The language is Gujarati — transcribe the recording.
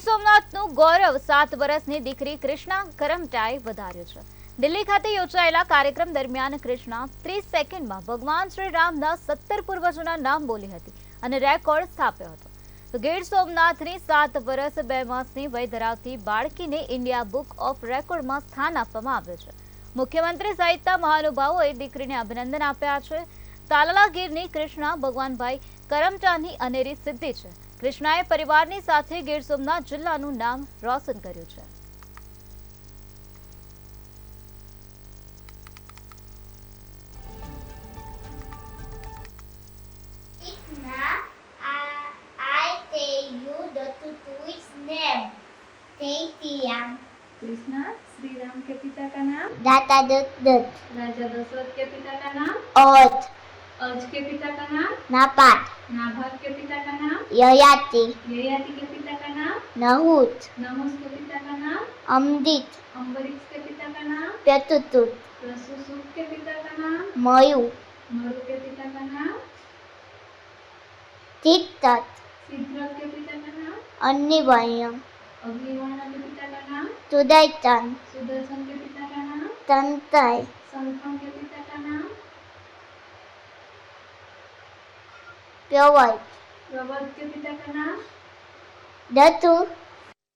સોમનાથનું ગૌરવ 7 વર્ષની દીકરી કૃષ્ણા કરમટાએ વધાર્યું છે। દિલ્હી ખાતે યોજાયેલા કાર્યક્રમ દરમિયાન કૃષ્ણા 30 સેકન્ડમાં ભગવાન શ્રી રામના 17 પૂર્વજોના નામ બોલી હતી અને રેકોર્ડ સ્થાપ્યો હતો। તો ગીર સોમનાથની 7 વર્ષ 2 માસની વય ધરાવતી બાળકીને ઇન્ડિયા બુક ઓફ રેકોર્ડમાં સ્થાન આપવામાં આવ્યું છે। મુખ્યમંત્રી સહિતના મહાનુભાવોએ દીકરીને અભિનંદન આપ્યા છે। તાલાલા ગીરની કૃષ્ણા ભગવાનભાઈ કરમટાની અનેરી સિદ્ધિ છે। કૃષ્ણાએ પરિવારની સાથે ગીર સોમનાથ જિલ્લાનું નામ રોશન કર્યું છે। कृष्णा श्री राम के पिता का नाम दाता दत्त राजा दशरथ के पिता का नाम औत अर्ज के पिता का नाम नापात नाभाग के पिता का नाम ययाति ययाति के पिता का नाम नहुत नहुस के पिता का नाम अमृत अम्बरीश के पिता का नाम प्रतुतुत प्रसूसुत के पिता का नाम मयु मरु के पिता का नाम तिक्तत सिद्धरथ के पिता का नाम अन्निवण्यम अग्निवर्ण के पिता का नाम तुदैतन सुदर्शन के पिता का नाम तंतय संखम के पिता का नाम प्रवत प्रवत के पिता का नाम दतु